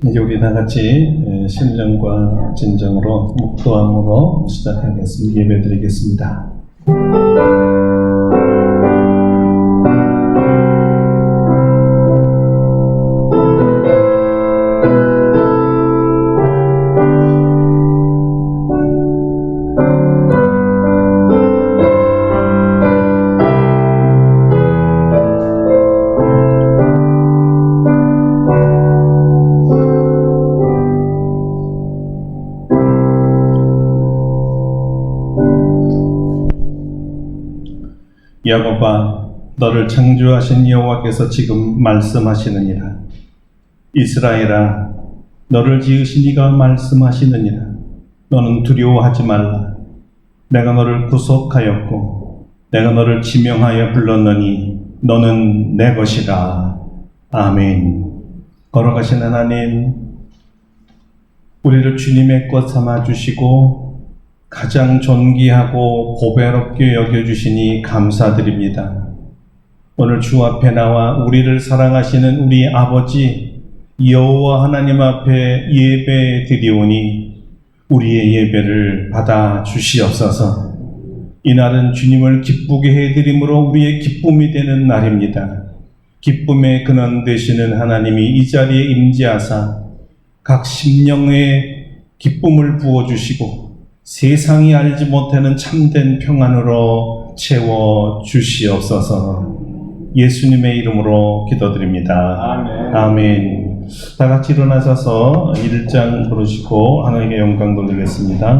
이제 우리 다 같이 신령과 진정으로 묵도함으로 시작하겠습니다. 예배드리겠습니다. 야곱아, 너를 창조하신 여호와께서 지금 말씀하시느니라. 이스라엘아, 너를 지으신 이가 말씀하시느니라. 너는 두려워하지 말라. 내가 너를 구속하였고 내가 너를 지명하여 불렀느니 너는 내 것이라. 아멘. 걸어가신 하나님, 우리를 주님의 것 삼아 주시고 가장 존귀하고 보배롭게 여겨주시니 감사드립니다. 오늘 주 앞에 나와 우리를 사랑하시는 우리 아버지 여호와 하나님 앞에 예배 드리오니 우리의 예배를 받아 주시옵소서. 이날은 주님을 기쁘게 해드림으로 우리의 기쁨이 되는 날입니다. 기쁨의 근원 되시는 하나님이 이 자리에 임재하사 각 심령에 기쁨을 부어주시고 세상이 알지 못하는 참된 평안으로 채워 주시옵소서. 예수님의 이름으로 기도드립니다. 아멘. 아멘. 다 같이 일어나셔서 1장 부르시고 하나님께 영광 돌리겠습니다.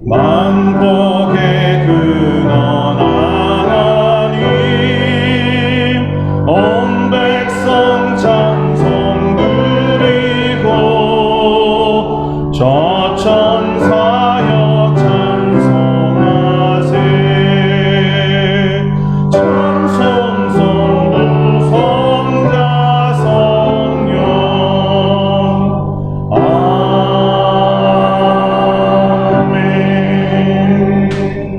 만복의 근원 하나님, 온 백성 찬송 드리고 저 천사여 찬송하세. 찬송성 성자 성령 아멘.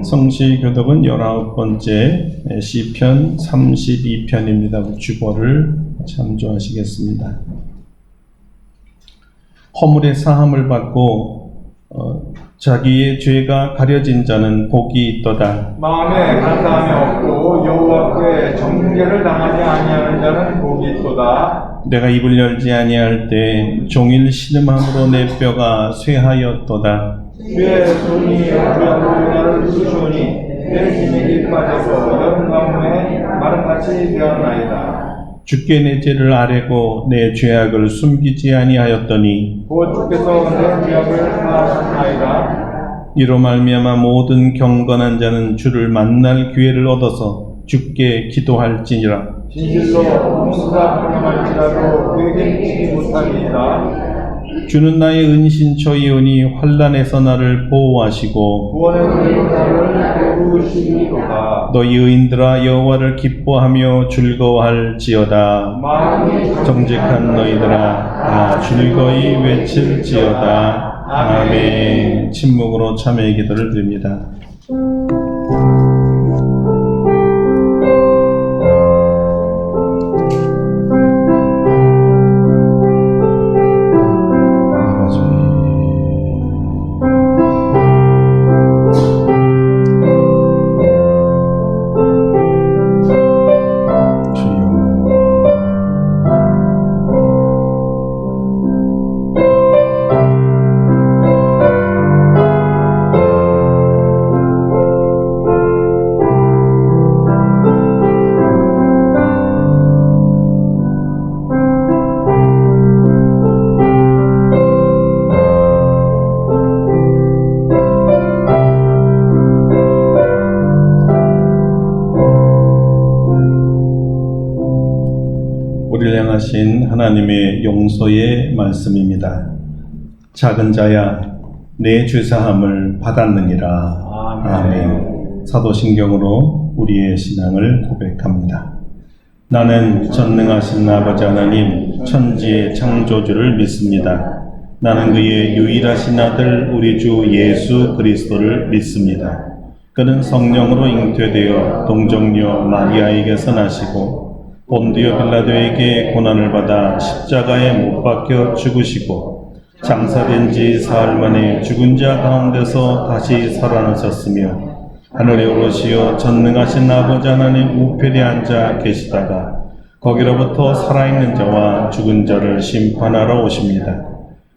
성시 교독은 19번째 시편 32편입니다. 주보를 참조하시겠습니다. 허물의 사함을 받고 자기의 죄가 가려진 자는 복이 있도다. 마음에 간사함이 없고 여호와께 정죄를 당하지 아니하는 자는 복이 있도다. 내가 입을 열지 아니할 때 종일 신음함으로 내 뼈가 쇠하였도다. 주의 손이 우리하고 나를 부르시오니 내 기맥이 빠져서 여름 가뭄에 마름같이 되었나이다. 주께 내 죄를 아뢰고 내 죄악을 숨기지 아니하였더니 곧 주께서 내 죄악을 사하셨나이다. 이로 말미암아 모든 경건한 자는 주를 만날 기회를 얻어서 주께 기도할지니라. 진실로 홍수가 강함할지라도 그에게 미치지 못하리이다. 주는 나의 은신처이오니 환난에서 나를 보호하시고 구원의 그리로 나를 도우시리로다. 너희 의인들아 여호와를 기뻐하며 즐거워할지어다. 마음이 정직한 너희들아 다 즐거이 외칠지어다. 아멘. 침묵으로 참회의 기도를 드립니다. 우리를 향하신 하나님의 용서의 말씀입니다. 작은 자야 내 죄사함을 받았느니라. 아멘. 사도신경으로 우리의 신앙을 고백합니다. 나는 전능하신 아버지 하나님 천지의 창조주를 믿습니다. 나는 그의 유일하신 아들 우리 주 예수 그리스도를 믿습니다. 그는 성령으로 잉태되어 동정녀 마리아에게서 나시고 본디오 빌라도에게 고난을 받아 십자가에 못 박혀 죽으시고 장사된 지 사흘 만에 죽은 자 가운데서 다시 살아나셨으며 하늘에 오르시어 전능하신 아버지 하나님 우편에 앉아 계시다가 거기로부터 살아있는 자와 죽은 자를 심판하러 오십니다.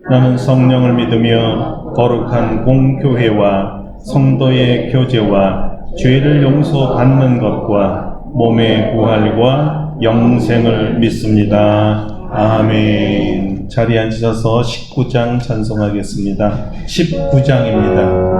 나는 성령을 믿으며 거룩한 공교회와 성도의 교제와 죄를 용서받는 것과 몸의 부활과 영생을 믿습니다. 아멘. 자리에 앉으셔서 19장 찬송하겠습니다. 19장입니다.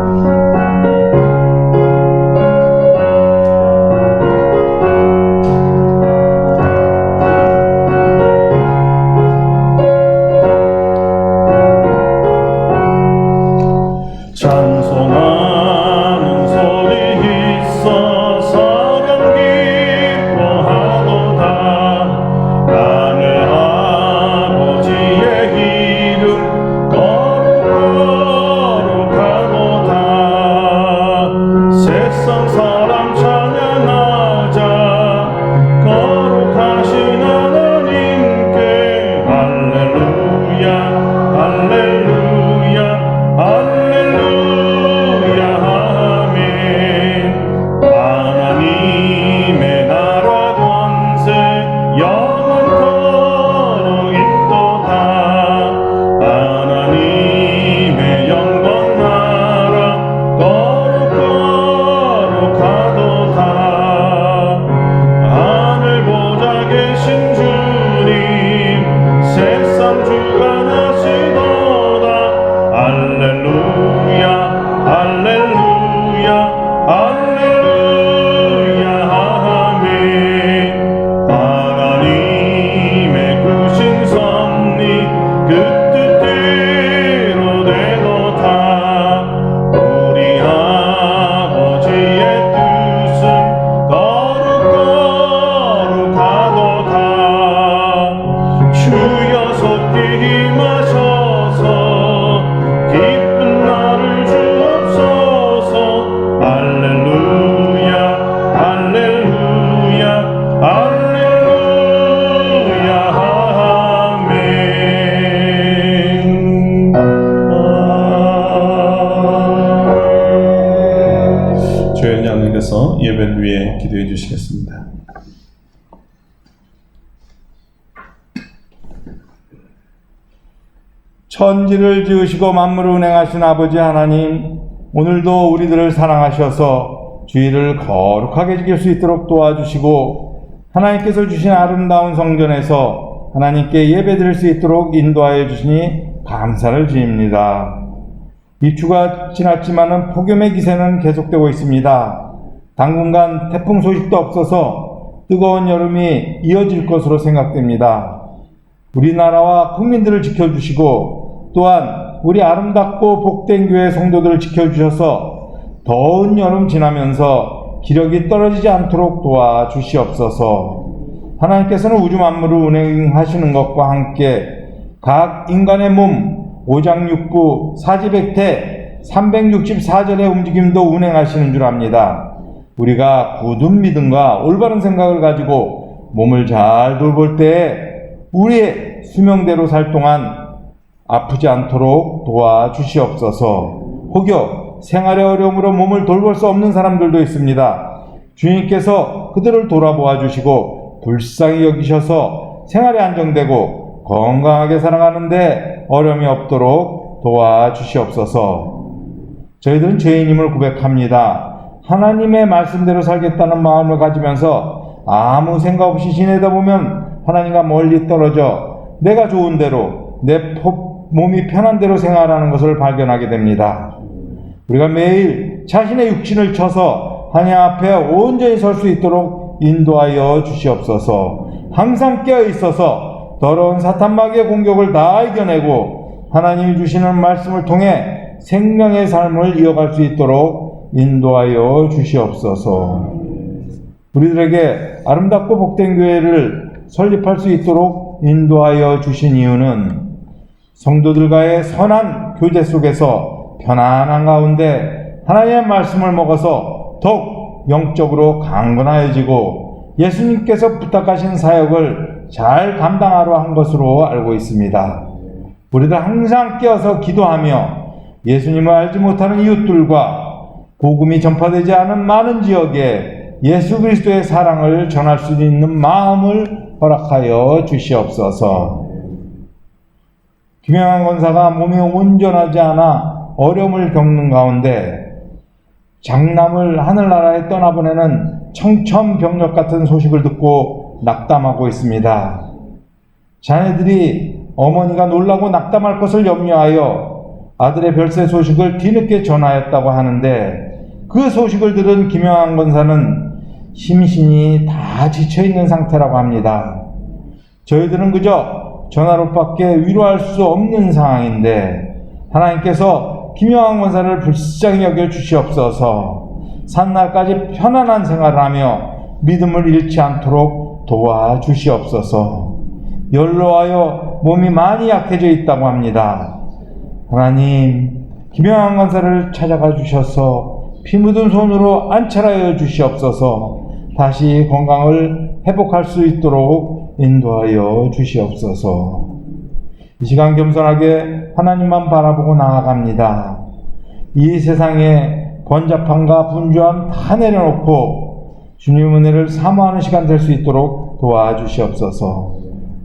예배를 위해 기도해 주시겠습니다. 천지를 지으시고 만물을 운행하신 아버지 하나님, 오늘도 우리들을 사랑하셔서 주일을 거룩하게 지킬 수 있도록 도와주시고 하나님께서 주신 아름다운 성전에서 하나님께 예배드릴 수 있도록 인도하여 주시니 감사를 드립니다. 입추가 지났지만은 폭염의 기세는 계속되고 있습니다. 당분간 태풍 소식도 없어서 뜨거운 여름이 이어질 것으로 생각됩니다. 우리나라와 국민들을 지켜주시고 또한 우리 아름답고 복된 교회 성도들을 지켜주셔서 더운 여름 지나면서 기력이 떨어지지 않도록 도와주시옵소서. 하나님께서는 우주 만물을 운행하시는 것과 함께 각 인간의 몸, 오장육부, 사지백태, 364절의 움직임도 운행하시는 줄 압니다. 우리가 굳은 믿음과 올바른 생각을 가지고 몸을 잘 돌볼 때에 우리의 수명대로 살 동안 아프지 않도록 도와주시옵소서. 혹여 생활의 어려움으로 몸을 돌볼 수 없는 사람들도 있습니다. 주님께서 그들을 돌아보아 주시고 불쌍히 여기셔서 생활이 안정되고 건강하게 살아가는데 어려움이 없도록 도와주시옵소서. 저희들은 죄인임을 고백합니다. 하나님의 말씀대로 살겠다는 마음을 가지면서 아무 생각 없이 지내다 보면 하나님과 멀리 떨어져 내가 좋은 대로 내 몸이 편한 대로 생활하는 것을 발견하게 됩니다. 우리가 매일 자신의 육신을 쳐서 하나님 앞에 온전히 설 수 있도록 인도하여 주시옵소서. 항상 깨어 있어서 더러운 사탄 마귀의 공격을 다 이겨내고 하나님이 주시는 말씀을 통해 생명의 삶을 이어갈 수 있도록 인도하여 주시옵소서. 우리들에게 아름답고 복된 교회를 설립할 수 있도록 인도하여 주신 이유는 성도들과의 선한 교제 속에서 편안한 가운데 하나님의 말씀을 먹어서 더욱 영적으로 강건하여지고 예수님께서 부탁하신 사역을 잘 감당하려 한 것으로 알고 있습니다. 우리들 항상 깨어서 기도하며 예수님을 알지 못하는 이웃들과 복음이 전파되지 않은 많은 지역에 예수 그리스도의 사랑을 전할 수 있는 마음을 허락하여 주시옵소서. 김영환 권사가 몸이 온전하지 않아 어려움을 겪는 가운데 장남을 하늘나라에 떠나보내는 청천벽력 같은 소식을 듣고 낙담하고 있습니다. 자녀들이 어머니가 놀라고 낙담할 것을 염려하여 아들의 별세 소식을 뒤늦게 전하였다고 하는데, 그 소식을 들은 김영환 권사는 심신이 다 지쳐있는 상태라고 합니다. 저희들은 그저 전화로밖에 위로할 수 없는 상황인데 하나님께서 김영환 권사를 불쌍히 여겨 주시옵소서. 산날까지 편안한 생활을 하며 믿음을 잃지 않도록 도와주시옵소서. 연로하여 몸이 많이 약해져 있다고 합니다. 하나님, 김영환 권사를 찾아가 주셔서 피 묻은 손으로 안찰하여 주시옵소서. 다시 건강을 회복할 수 있도록 인도하여 주시옵소서. 이 시간 겸손하게 하나님만 바라보고 나아갑니다. 이 세상에 번잡함과 분주함 다 내려놓고 주님 은혜를 사모하는 시간 될 수 있도록 도와주시옵소서.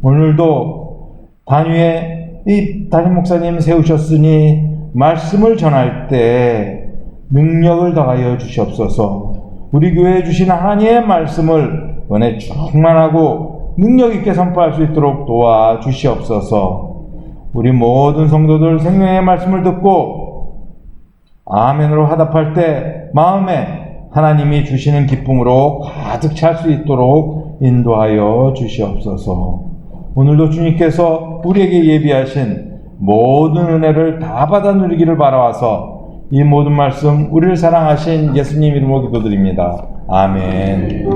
오늘도 단위에 이 담임 목사님 세우셨으니 말씀을 전할 때 능력을 더하여 주시옵소서. 우리 교회에 주신 하나님의 말씀을 은혜 충만하고 능력 있게 선포할 수 있도록 도와주시옵소서. 우리 모든 성도들 생명의 말씀을 듣고 아멘으로 화답할 때 마음에 하나님이 주시는 기쁨으로 가득 찰 수 있도록 인도하여 주시옵소서. 오늘도 주님께서 우리에게 예비하신 모든 은혜를 다 받아 누리기를 바라와서 이 모든 말씀 우리를 사랑하신 예수님 이름으로 기도드립니다. 아멘.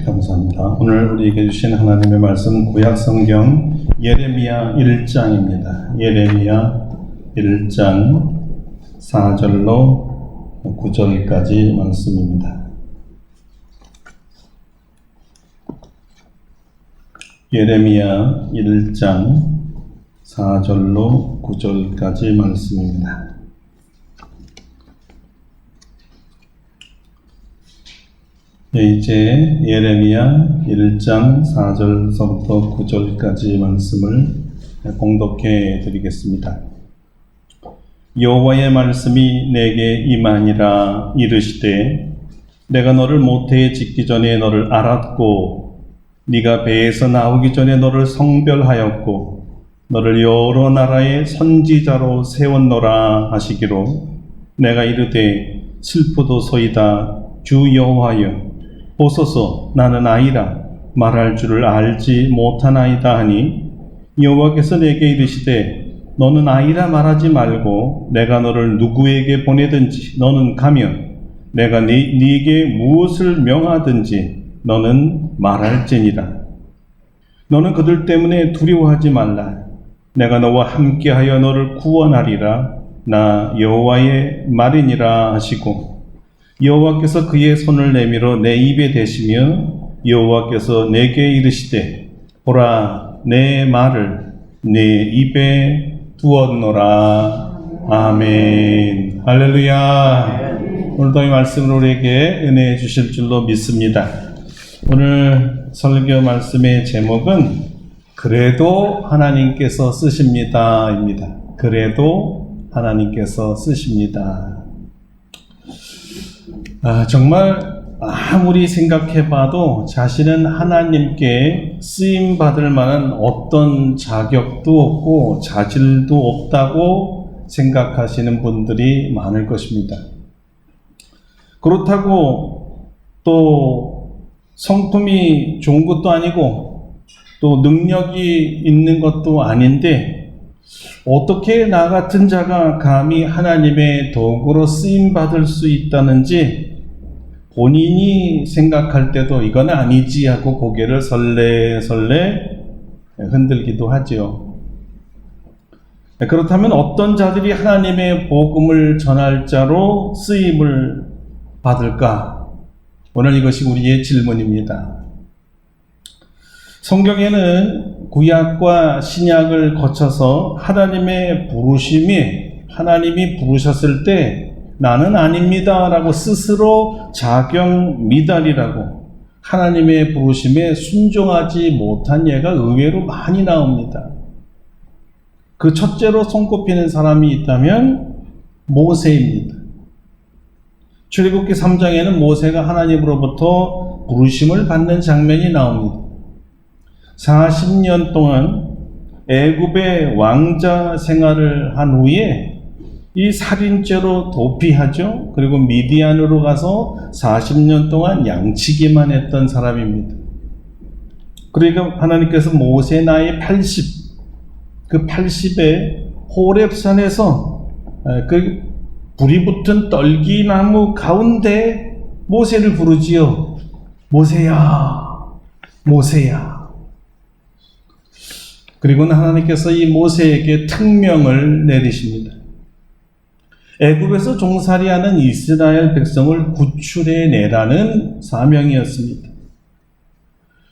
감사합니다. 오늘 우리에게 주신 하나님의 말씀 구약성경 예레미야 1장입니다. 예레미야 1장 4절로 9절까지 말씀입니다. 예레미야 1장 4절로 9절까지 말씀입니다. 이제 예레미야 1장 4절서부터 9절까지 말씀을 봉독해 드리겠습니다. 여호와의 말씀이 내게 임하니라. 이르시되 내가 너를 모태에 짓기 전에 너를 알았고 네가 배에서 나오기 전에 너를 성별하였고 너를 여러 나라의 선지자로 세웠노라 하시기로 내가 이르되 슬프도소이다. 주 여호와여 보소서 나는 아이라 말할 줄을 알지 못하나이다 하니 여호와께서 내게 이르시되 너는 아이라 말하지 말고 내가 너를 누구에게 보내든지 너는 가며 내가 네게 무엇을 명하든지 너는 말할지니라. 너는 그들 때문에 두려워하지 말라. 내가 너와 함께하여 너를 구원하리라. 나 여호와의 말이니라 하시고 여호와께서 그의 손을 내밀어 내 입에 대시며 여호와께서 내게 이르시되 보라 내 말을 내 입에 두었노라. 아멘. 할렐루야. 오늘도 이 말씀을 우리에게 은혜해 주실 줄로 믿습니다. 오늘 설교 말씀의 제목은 그래도 하나님께서 쓰십니다 입니다. 그래도 하나님께서 쓰십니다. 정말 아무리 생각해봐도 자신은 하나님께 쓰임받을 만한 어떤 자격도 없고 자질도 없다고 생각하시는 분들이 많을 것입니다. 그렇다고 또 성품이 좋은 것도 아니고 또 능력이 있는 것도 아닌데 어떻게 나 같은 자가 감히 하나님의 도구로 쓰임받을 수 있다는지 본인이 생각할 때도 이건 아니지 하고 고개를 설레설레 흔들기도 하지요. 그렇다면 어떤 자들이 하나님의 복음을 전할 자로 쓰임을 받을까? 오늘 이것이 우리의 질문입니다. 성경에는 구약과 신약을 거쳐서 하나님의 부르심이 하나님이 부르셨을 때 나는 아닙니다 라고 스스로 자경 미달이라고 하나님의 부르심에 순종하지 못한 예가 의외로 많이 나옵니다. 그 첫째로 손꼽히는 사람이 있다면 모세입니다. 출애굽기 3장에는 모세가 하나님으로부터 부르심을 받는 장면이 나옵니다. 40년 동안 애굽의 왕자 생활을 한 후에 이 살인죄로 도피하죠. 그리고 미디안으로 가서 40년 동안 양치기만 했던 사람입니다. 그러니까 하나님께서 모세 나이 80, 그 80에 호렙산에서 그 불이 붙은 떨기나무 가운데 모세를 부르지요. 모세야, 모세야. 그리고는 하나님께서 이 모세에게 특명을 내리십니다. 애굽에서 종살이하는 이스라엘 백성을 구출해내라는 사명이었습니다.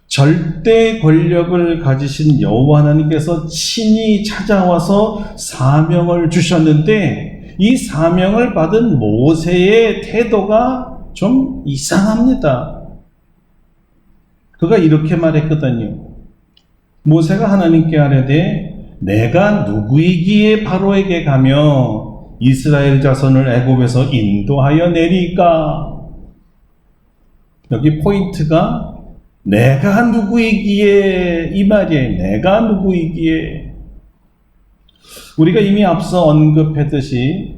절대 권력을 가지신 여호와 하나님께서 친히 찾아와서 사명을 주셨는데 이 사명을 받은 모세의 태도가 좀 이상합니다. 그가 이렇게 말했거든요. 모세가 하나님께 아뢰되 내가 누구이기에 바로에게 가며 이스라엘 자손을 애굽에서 인도하여 내리까? 여기 포인트가 내가 누구이기에 이 말이에요. 내가 누구이기에. 우리가 이미 앞서 언급했듯이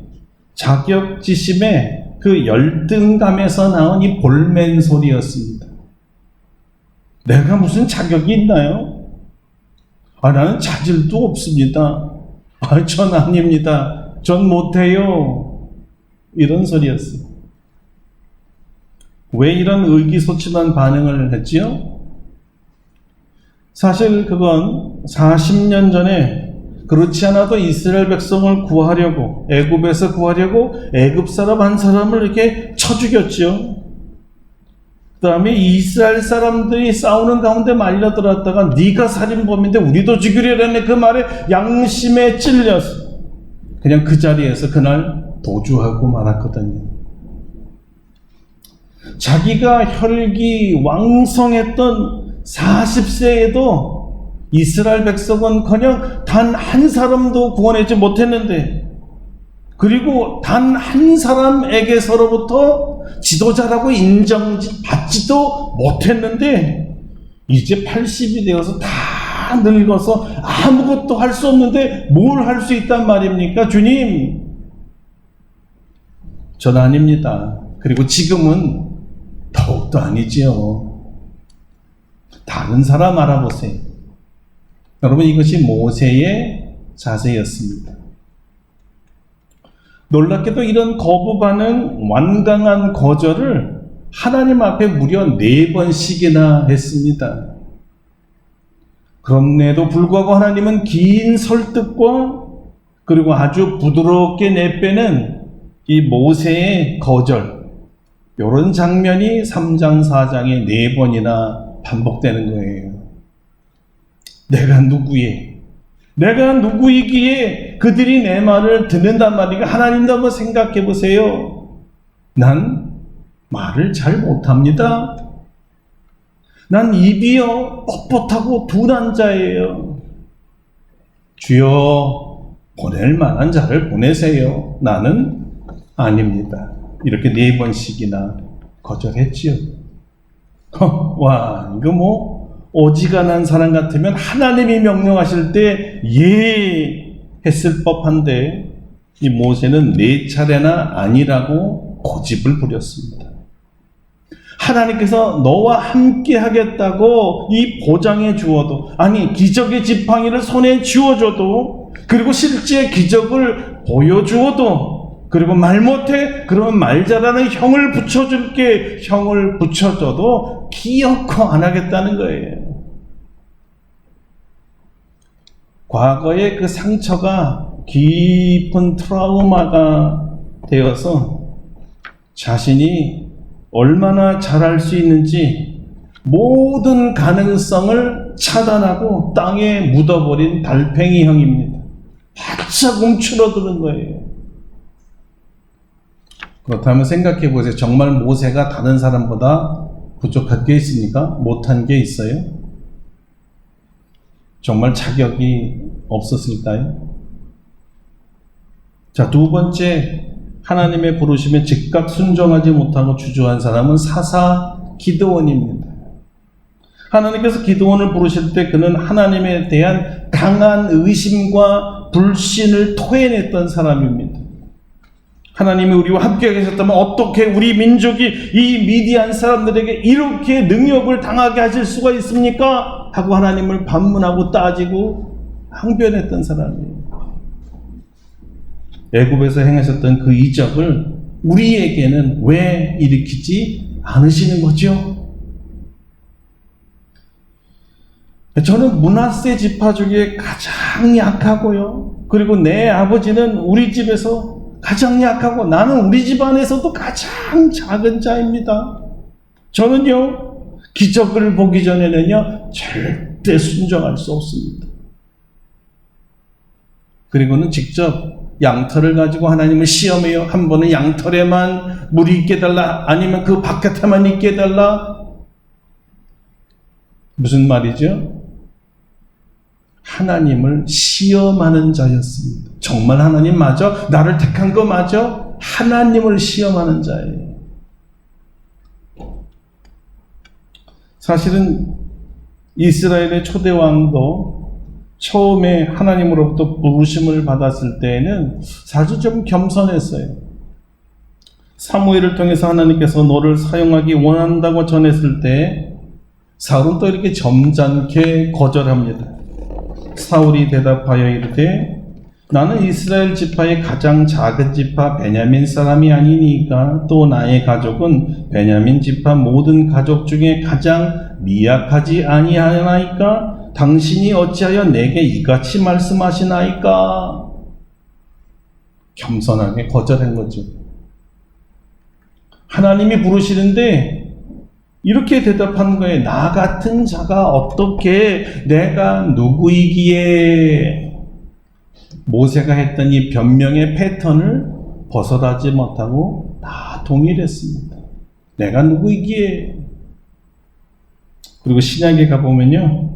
자격지심의 그 열등감에서 나온 이 볼멘 소리였습니다. 내가 무슨 자격이 있나요? 나는 자질도 없습니다. 전 아닙니다. 전 못해요. 이런 소리였어요. 왜 이런 의기소침한 반응을 했지요? 사실 그건 40년 전에 그렇지 않아도 이스라엘 백성을 구하려고 애굽에서 구하려고 애굽 사람 한 사람을 이렇게 쳐 죽였죠. 그 다음에 이스라엘 사람들이 싸우는 가운데 말려들었다가 네가 살인범인데 우리도 죽이려네 그 말에 양심에 찔려서 그냥 그 자리에서 그날 도주하고 말았거든요. 자기가 혈기 왕성했던 40세에도 이스라엘 백성은커녕 단 한 사람도 구원하지 못했는데, 그리고 단 한 사람에게서로부터 지도자라고 인정받지도 못했는데 이제 80이 되어서 다 늙어서 아무것도 할 수 없는데 뭘 할 수 있단 말입니까? 주님, 전 아닙니다. 그리고 지금은 더욱더 아니지요. 다른 사람 알아보세요. 여러분, 이것이 모세의 자세였습니다. 놀랍게도 이런 거부 반응, 완강한 거절을 하나님 앞에 무려 4번씩이나 했습니다. 그럼에도 불구하고 하나님은 긴 설득과 그리고 아주 부드럽게 내빼는 이 모세의 거절, 이런 장면이 3장, 4장에 4번이나 반복되는 거예요. 내가 누구에, 내가 누구이기에 그들이 내 말을 듣는단 말이니까 하나님도 한번 생각해 보세요. 난 말을 잘 못합니다. 난 입이요 뻣뻣하고 둔한 자예요. 주여, 보낼 만한 자를 보내세요. 나는 아닙니다. 이렇게 4번씩이나 거절했지요. 와, 이거 어지간한 사람 같으면 하나님이 명령하실 때 예 했을 법한데 이 모세는 4차례나 아니라고 고집을 부렸습니다. 하나님께서 너와 함께 하겠다고 이 보장해 주어도, 아니 기적의 지팡이를 손에 쥐어줘도, 그리고 실제 기적을 보여주어도, 그리고 말 못해? 그러면 말 잘하는 형을 붙여줄게. 형을 붙여줘도 기어코 안 하겠다는 거예요. 과거의 그 상처가 깊은 트라우마가 되어서 자신이 얼마나 잘할 수 있는지 모든 가능성을 차단하고 땅에 묻어버린 달팽이형입니다. 바짝 움츠러드는 거예요. 그렇다면 생각해 보세요. 정말 모세가 다른 사람보다 부족한 게 있습니까? 못한 게 있어요? 정말 자격이 없었을까요? 자, 두 번째, 하나님의 부르심에 즉각 순종하지 못하고 주저한 사람은 사사 기드온입니다. 하나님께서 기드온을 부르실 때 그는 하나님에 대한 강한 의심과 불신을 토해냈던 사람입니다. 하나님이 우리와 함께 계셨다면 어떻게 우리 민족이 이 미디안 사람들에게 이렇게 능욕을 당하게 하실 수가 있습니까? 하고 하나님을 반문하고 따지고 항변했던 사람이에요. 애굽에서 행하셨던 그 이적을 우리에게는 왜 일으키지 않으시는 거죠? 저는 므낫세 지파 중에 가장 약하고요. 그리고 내 아버지는 우리 집에서 가장 약하고 나는 우리 집안에서도 가장 작은 자입니다. 저는요, 기적을 보기 전에는요, 절대 순종할 수 없습니다. 그리고는 직접 양털을 가지고 하나님을 시험해요. 한 번은 양털에만 물이 있게 해달라, 아니면 그 바깥에만 있게 해달라. 무슨 말이죠? 하나님을 시험하는 자였습니다. 정말 하나님 맞아? 나를 택한 거 맞아? 하나님을 시험하는 자예요. 사실은 이스라엘의 초대왕도 처음에 하나님으로부터 부르심을 받았을 때에는 사실 좀 겸손했어요. 사무엘을 통해서 하나님께서 너를 사용하기 원한다고 전했을 때 사울은 또 이렇게 점잖게 거절합니다. 사울이 대답하여 이르되 나는 이스라엘 지파의 가장 작은 지파 베냐민 사람이 아니니까 또 나의 가족은 베냐민 지파 모든 가족 중에 가장 미약하지 아니하나이까 당신이 어찌하여 내게 이같이 말씀하시나이까. 겸손하게 거절한 거죠. 하나님이 부르시는데 이렇게 대답한 거예요. 나 같은 자가 어떻게 내가 누구이기에. 모세가 했던 이 변명의 패턴을 벗어나지 못하고 다 동일했습니다. 내가 누구이기에. 그리고 신약에 가보면요,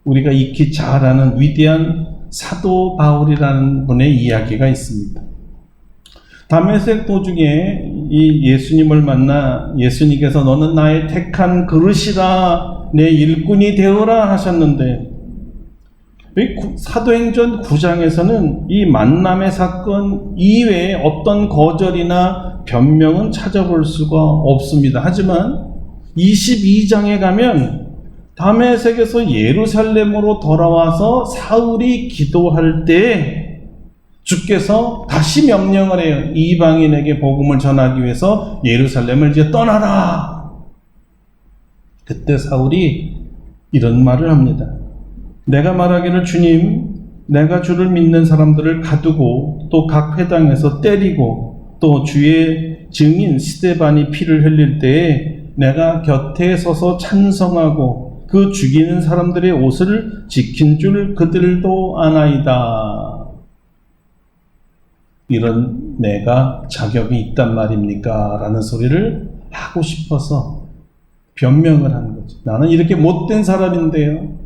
우리가 익히 잘 아는 위대한 사도 바울이라는 분의 이야기가 있습니다. 다메섹 도중에 이 예수님을 만나 예수님께서 너는 나의 택한 그릇이라 내 일꾼이 되어라 하셨는데, 사도행전 9장에서는 이 만남의 사건 이외에 어떤 거절이나 변명은 찾아볼 수가 없습니다. 하지만 22장에 가면 다메섹에서 예루살렘으로 돌아와서 사울이 기도할 때 주께서 다시 명령을 해요. 이방인에게 복음을 전하기 위해서 예루살렘을 이제 떠나라. 그때 사울이 이런 말을 합니다. 내가 말하기를 주님, 내가 주를 믿는 사람들을 가두고 또 각 회당에서 때리고 또 주의 증인 스데반이 피를 흘릴 때에 내가 곁에 서서 찬성하고 그 죽이는 사람들의 옷을 지킨 줄 그들도 아나이다. 이런 내가 자격이 있단 말입니까? 라는 소리를 하고 싶어서 변명을 하는 거죠. 나는 이렇게 못된 사람인데요.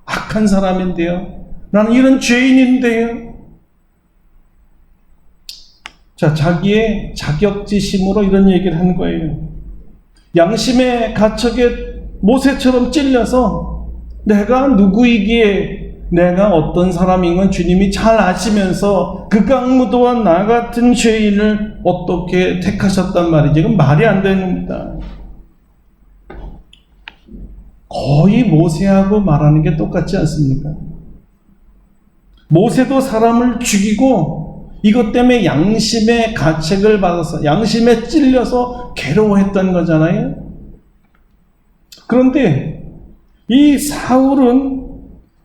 악한 사람인데요. 나는 이런 죄인인데요. 자, 자기의 자격지심으로 이런 얘기를 한 거예요. 양심의 가책에 모세처럼 찔려서 내가 누구이기에, 내가 어떤 사람인 건 주님이 잘 아시면서 극악무도한 나 같은 죄인을 어떻게 택하셨단 말이지. 이건 말이 안 되는 겁니다. 거의 모세하고 말하는 게 똑같지 않습니까? 모세도 사람을 죽이고 이것 때문에 양심의 가책을 받아서 양심에 찔려서 괴로워했던 거잖아요. 그런데 이 사울은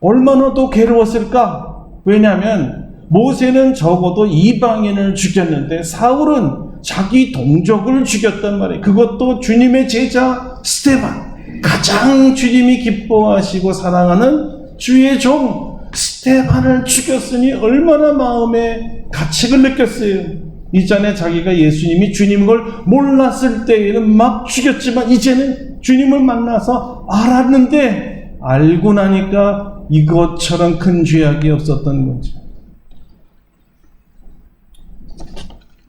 얼마나 더 괴로웠을까? 왜냐하면 모세는 적어도 이방인을 죽였는데 사울은 자기 동족을 죽였단 말이에요. 그것도 주님의 제자 스데반, 가장 주님이 기뻐하시고 사랑하는 주의 종 스데반을 죽였으니 얼마나 마음에 가책을 느꼈어요. 이전에 자기가 예수님이 주님인 걸 몰랐을 때에는 막 죽였지만 이제는 주님을 만나서 알았는데 알고 나니까 이것처럼 큰 죄악이 없었던 거죠.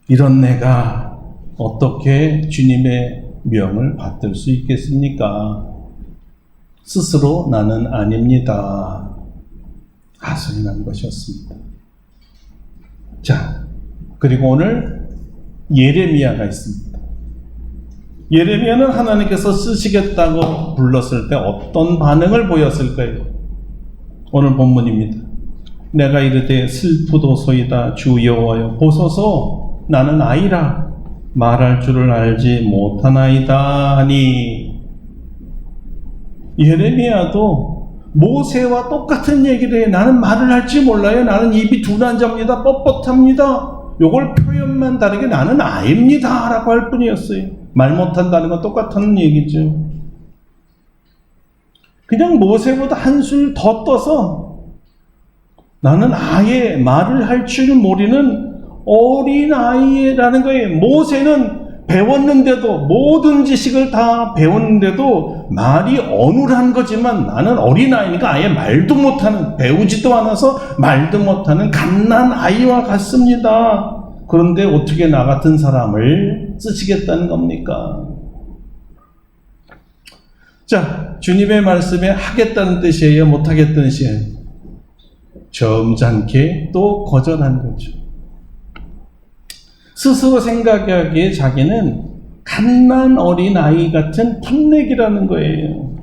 이런 내가 어떻게 주님의 명을 받들 수 있겠습니까? 스스로 나는 아닙니다. 하소연한 것이었습니다. 자, 그리고 오늘 예레미야가 있습니다. 예레미야는 하나님께서 쓰시겠다고 불렀을 때 어떤 반응을 보였을까요? 오늘 본문입니다. 내가 이르되 슬프도소이다 주 여호와여 보소서 나는 아이라 말할 줄을 알지 못하나이다 하니. 예레미야도 모세와 똑같은 얘기를 해. 나는 말을 할지 몰라요. 나는 입이 두난잡니다. 뻣뻣합니다. 요걸 표현만 다르게 나는 아입니다 라고 할 뿐이었어요. 말 못한다는 건 똑같은 얘기죠. 그냥 모세보다 한술 더 떠서 나는 아예 말을 할 줄 모르는 어린아이라는 거예요. 모세는 배웠는데도, 모든 지식을 다 배웠는데도 말이 어눌한 거지만 나는 어린아이니까 아예 말도 못하는, 배우지도 않아서 말도 못하는 갓난아이와 같습니다. 그런데 어떻게 나 같은 사람을 쓰시겠다는 겁니까? 자, 주님의 말씀에 하겠다는 뜻이에요? 못하겠다는 뜻이에요? 점잖게 또 거절한 거죠. 스스로 생각하기에 자기는 갓난 어린아이 같은 풋내기라는 거예요.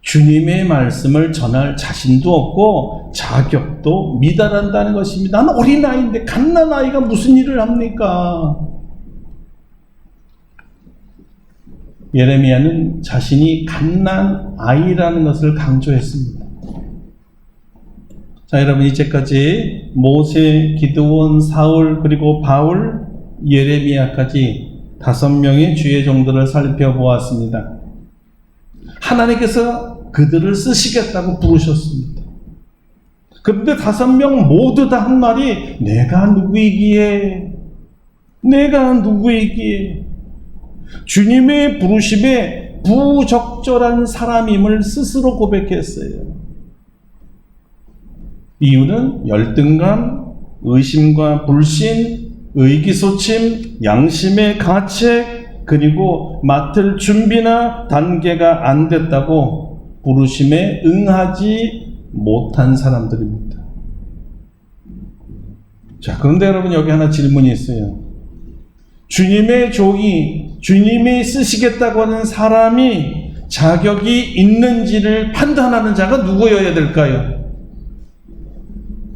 주님의 말씀을 전할 자신도 없고 자격도 미달한다는 것입니다. 나는 어린아이인데 갓난아이가 무슨 일을 합니까? 예레미야는 자신이 갓난아이라는 것을 강조했습니다. 자, 여러분 이제까지 모세, 기드온, 사울, 그리고 바울, 예레미야까지 5명의 주의 종들을 살펴보았습니다. 하나님께서 그들을 쓰시겠다고 부르셨습니다. 그런데 5명 모두 다 한 말이 내가 누구이기에, 내가 누구이기에. 주님의 부르심에 부적절한 사람임을 스스로 고백했어요. 이유는 열등감, 의심과 불신, 의기소침, 양심의 가책, 그리고 맡을 준비나 단계가 안 됐다고 부르심에 응하지 못한 사람들입니다. 자, 그런데 여러분 여기 하나 질문이 있어요. 주님의 종이, 주님이 쓰시겠다고 하는 사람이 자격이 있는지를 판단하는 자가 누구여야 될까요?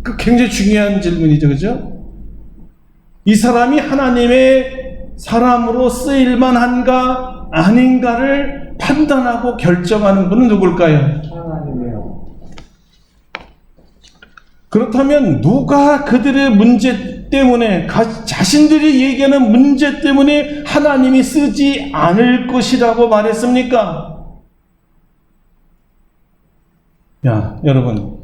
그 굉장히 중요한 질문이죠, 그죠? 이 사람이 하나님의 사람으로 쓰일만한가 아닌가를 판단하고 결정하는 분은 누굴까요? 하나님이요. 그렇다면 누가 그들의 문제 때문에, 자신들이 얘기하는 문제 때문에 하나님이 쓰지 않을 것이라고 말했습니까? 야, 여러분,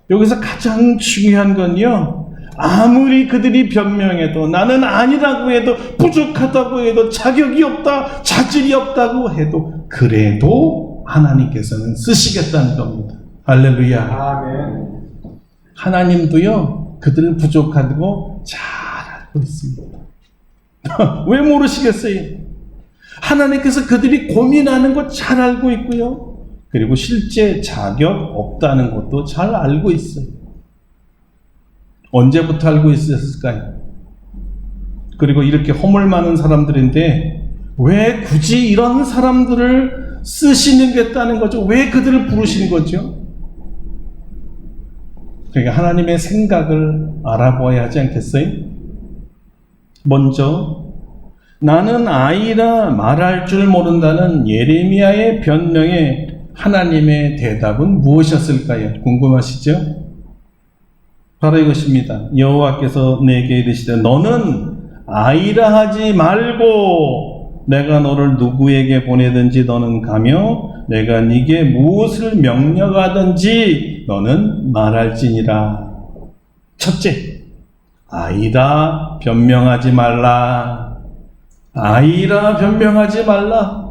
여기서 가장 중요한 건요, 아무리 그들이 변명해도, 나는 아니라고 해도, 부족하다고 해도, 자격이 없다, 자질이 없다고 해도, 그래도 하나님께서는 쓰시겠다는 겁니다. 할렐루야. 아멘. 하나님도요, 그들 부족하다고 잘 알고 있습니다. 왜 모르시겠어요? 하나님께서 그들이 고민하는 거 잘 알고 있고요. 그리고 실제 자격 없다는 것도 잘 알고 있어요. 언제부터 알고 있었을까요? 그리고 이렇게 허물 많은 사람들인데 왜 굳이 이런 사람들을 쓰시는겠다는 거죠? 왜 그들을 부르시는 거죠? 그러니까 하나님의 생각을 알아보아야 하지 않겠어요? 먼저 나는 아이라 말할 줄 모른다는 예레미야의 변명에 하나님의 대답은 무엇이었을까요? 궁금하시죠? 바로 이것입니다. 여호와께서 내게 이르시되 너는 아이라 하지 말고 내가 너를 누구에게 보내든지 너는 가며 내가 네게 무엇을 명령하든지 너는 말할지니라. 첫째, 아이라 변명하지 말라. 아이라 변명하지 말라.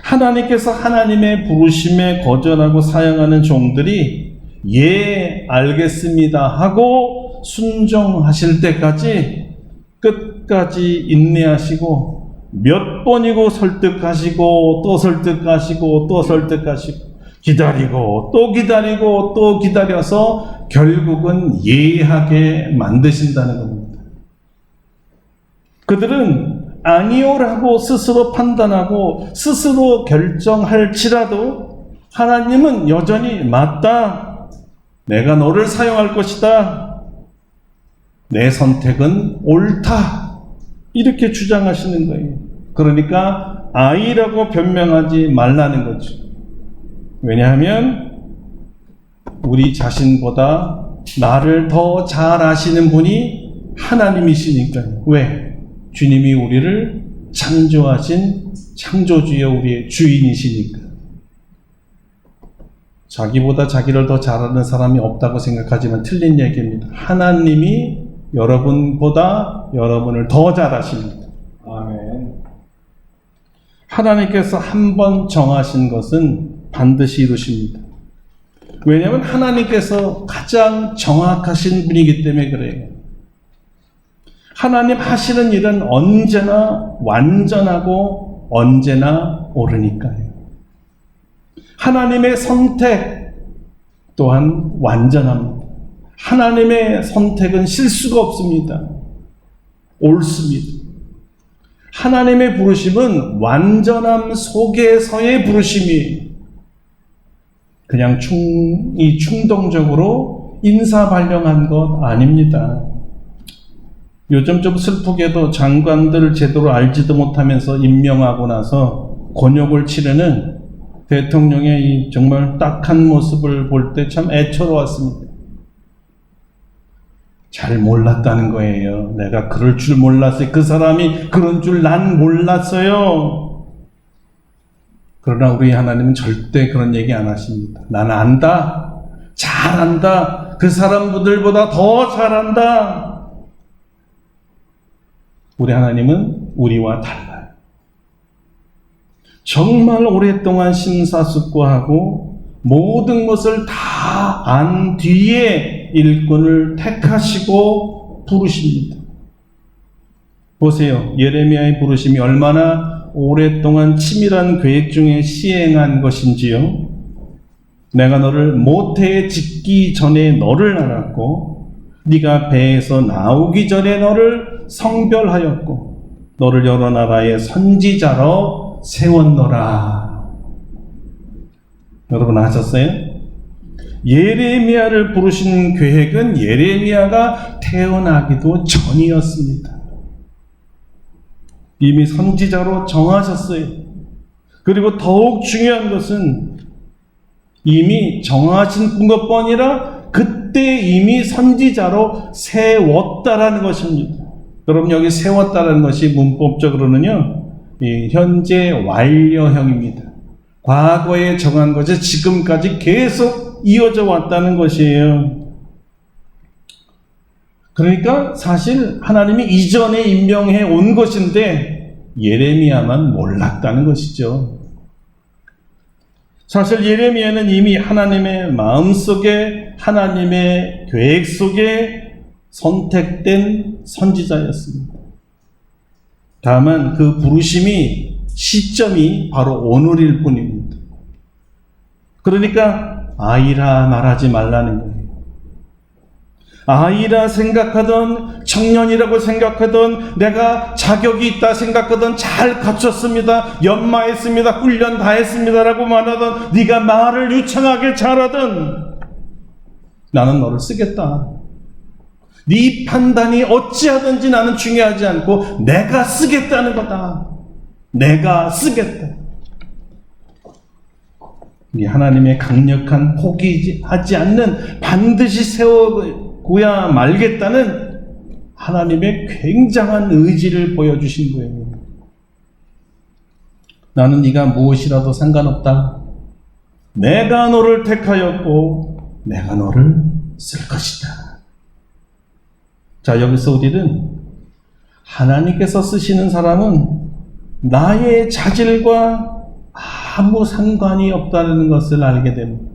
하나님께서 하나님의 부르심에 거절하고 사용하는 종들이 예, 알겠습니다 하고 순종하실 때까지 끝까지 인내하시고 몇 번이고 설득하시고 또 설득하시고 또 설득하시고 기다리고 또 기다려서 결국은 예하게 만드신다는 겁니다. 그들은 아니오라고 스스로 판단하고 스스로 결정할지라도 하나님은 여전히 맞다. 내가 너를 사용할 것이다. 내 선택은 옳다. 이렇게 주장하시는 거예요. 그러니까 아이라고 변명하지 말라는 거죠. 왜냐하면 우리 자신보다 나를 더 잘 아시는 분이 하나님이시니까요. 왜? 주님이 우리를 창조하신 창조주여 우리의 주인이시니까. 자기보다 자기를 더 잘하는 사람이 없다고 생각하지만 틀린 얘기입니다. 하나님이 여러분보다 여러분을 더 잘하십니다. 아멘. 하나님께서 한 번 정하신 것은 반드시 이루십니다. 왜냐하면 하나님께서 가장 정확하신 분이기 때문에 그래요. 하나님 하시는 일은 언제나 완전하고 언제나 옳으니까요. 하나님의 선택 또한 완전합니다. 하나님의 선택은 실수가 없습니다. 옳습니다. 하나님의 부르심은 완전함 속에서의 부르심이 그냥 충동적으로 인사 발령한 것 아닙니다. 요즘 좀 슬프게도 장관들 제대로 알지도 못하면서 임명하고 나서 곤욕을 치르는 대통령의 이 정말 딱한 모습을 볼 때 참 애처로웠습니다. 잘 몰랐다는 거예요. 내가 그럴 줄 몰랐어요. 그 사람이 그런 줄 난 몰랐어요. 그러나 우리 하나님은 절대 그런 얘기 안 하십니다. 난 안다. 잘 안다. 그 사람들보다 더 잘한다. 우리 하나님은 우리와 달라요. 정말 오랫동안 심사숙고하고 모든 것을 다 안 뒤에 일꾼을 택하시고 부르십니다. 보세요. 예레미야의 부르심이 얼마나 오랫동안 치밀한 계획 중에 시행한 것인지요. 내가 너를 모태에 짓기 전에 너를 알았고 네가 배에서 나오기 전에 너를 성별하였고 너를 여러 나라의 선지자로 세웠노라. 여러분 아셨어요? 예레미야를 부르신 계획은 예레미야가 태어나기도 전이었습니다. 이미 선지자로 정하셨어요. 그리고 더욱 중요한 것은 이미 정하신 것뿐 아니라 그때 이미 선지자로 세웠다라는 것입니다. 여러분 여기 세웠다라는 것이 문법적으로는요, 현재 완료형입니다. 과거에 정한 것이 지금까지 계속 이어져 왔다는 것이에요. 그러니까 사실 하나님이 이전에 임명해 온 것인데 예레미야만 몰랐다는 것이죠. 사실 예레미야는 이미 하나님의 마음속에 하나님의 계획 속에 선택된 선지자였습니다. 다만 그 부르심이 시점이 바로 오늘일 뿐입니다. 그러니까 아이라 말하지 말라는 거예요. 아이라 생각하던, 청년이라고 생각하던, 내가 자격이 있다 생각하던, 잘 갖췄습니다, 연마했습니다, 훈련 다 했습니다라고 말하던, 네가 말을 유창하게 잘하던, 나는 너를 쓰겠다. 네 판단이 어찌하든지 나는 중요하지 않고 내가 쓰겠다는 거다. 내가 쓰겠다. 이 하나님의 강력한 포기하지 않는 반드시 세우고야 말겠다는 하나님의 굉장한 의지를 보여주신 거예요. 나는 네가 무엇이라도 상관없다. 내가 너를 택하였고 내가 너를 쓸 것이다. 자, 여기서 우리는 하나님께서 쓰시는 사람은 나의 자질과 아무 상관이 없다는 것을 알게 됩니다.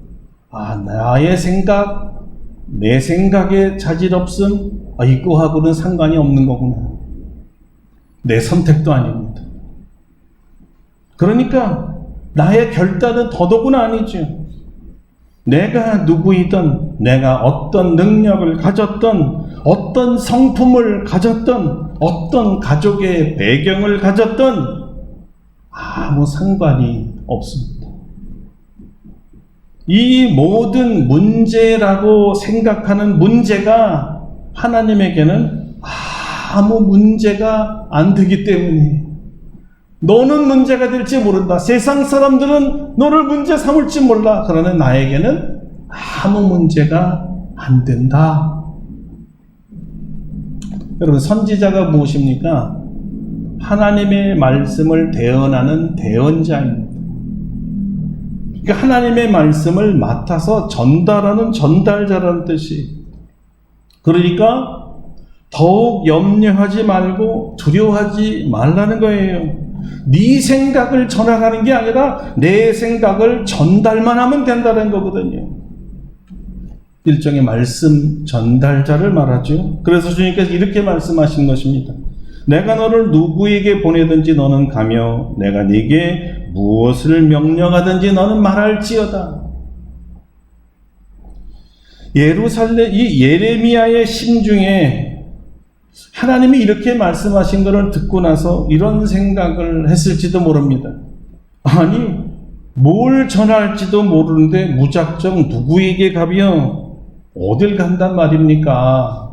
나의 생각, 내 생각에 자질 없음, 이거하고는 상관이 없는 거구나. 내 선택도 아닙니다. 그러니까 나의 결단은 더더구나 아니죠. 내가 누구이든, 내가 어떤 능력을 가졌던, 어떤 성품을 가졌던, 어떤 가족의 배경을 가졌던 아무 상관이 없습니다. 이 모든 문제라고 생각하는 문제가 하나님에게는 아무 문제가 안 되기 때문에 너는 문제가 될지 모른다. 세상 사람들은 너를 문제 삼을지 몰라. 그러나 나에게는 아무 문제가 안 된다. 여러분, 선지자가 무엇입니까? 하나님의 말씀을 대언하는 대언자입니다. 그러니까 하나님의 말씀을 맡아서 전달하는 전달자라는 뜻이. 그러니까 더욱 염려하지 말고 두려워하지 말라는 거예요. 네 생각을 전하라는 게 아니라 내 생각을 전달만 하면 된다는 거거든요. 일종의 말씀 전달자를 말하죠. 그래서 주님께서 이렇게 말씀하신 것입니다. 내가 너를 누구에게 보내든지 너는 가며 내가 네게 무엇을 명령하든지 너는 말할지어다. 이 예레미야의 심중에 하나님이 이렇게 말씀하신 것을 듣고 나서 이런 생각을 했을지도 모릅니다. 아니, 뭘 전할지도 모르는데 무작정 누구에게 가며 어딜 간단 말입니까?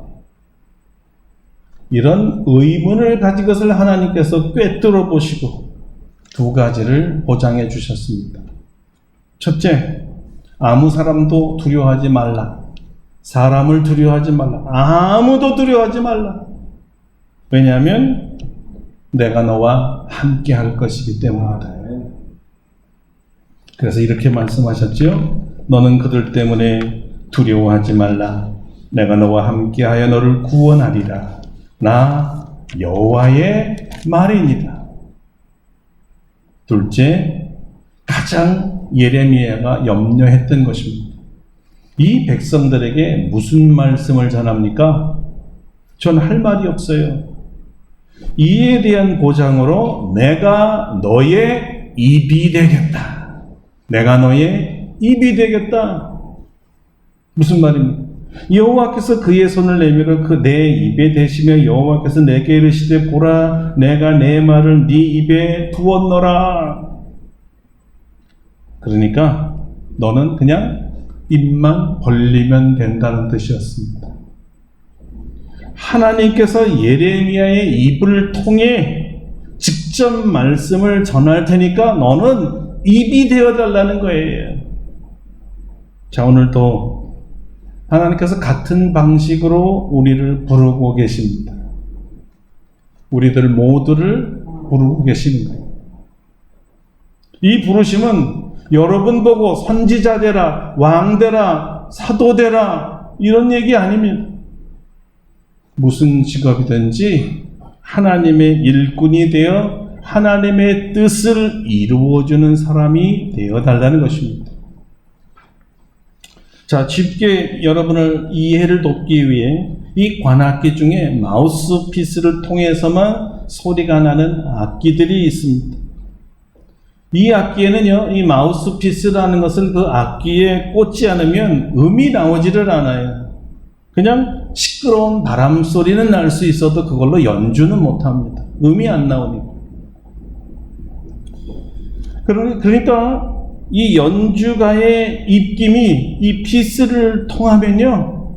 이런 의문을 가진 것을 하나님께서 꿰뚫어 보시고 두 가지를 보장해 주셨습니다. 첫째, 아무 사람도 두려워하지 말라. 사람을 두려워하지 말라. 아무도 두려워하지 말라. 왜냐하면 내가 너와 함께 할 것이기 때문이다. 그래서 이렇게 말씀하셨죠. 너는 그들 때문에 두려워하지 말라. 내가 너와 함께하여 너를 구원하리라. 나 여호와의 말이니라. 둘째, 가장 예레미야가 염려했던 것입니다. 이 백성들에게 무슨 말씀을 전합니까? 전 할 말이 없어요. 이에 대한 보장으로 내가 너의 입이 되겠다. 내가 너의 입이 되겠다. 무슨 말입니까? 여호와께서 그의 손을 내밀어 내 입에 대시며 여호와께서 내게 이르시되 보라 내가 내 말을 네 입에 두었노라. 그러니까 너는 그냥 입만 벌리면 된다는 뜻이었습니다. 하나님께서 예레미야의 입을 통해 직접 말씀을 전할 테니까 너는 입이 되어달라는 거예요. 자, 오늘도 하나님께서 같은 방식으로 우리를 부르고 계십니다. 우리들 모두를 부르고 계시는 거예요. 이 부르심은 여러분 보고 선지자 되라, 왕 되라, 사도 되라 이런 얘기 아닙니다. 무슨 직업이든지 하나님의 일꾼이 되어 하나님의 뜻을 이루어주는 사람이 되어달라는 것입니다. 자, 쉽게 여러분을 이해를 돕기 위해 이 관악기 중에 마우스피스를 통해서만 소리가 나는 악기들이 있습니다. 이 악기에는요, 이 마우스피스라는 것을 그 악기에 꽂지 않으면 음이 나오지를 않아요. 그냥 시끄러운 바람 소리는 날 수 있어도 그걸로 연주는 못합니다. 음이 안 나오니까. 그러니까 이 연주가의 입김이 이 피스를 통하면요,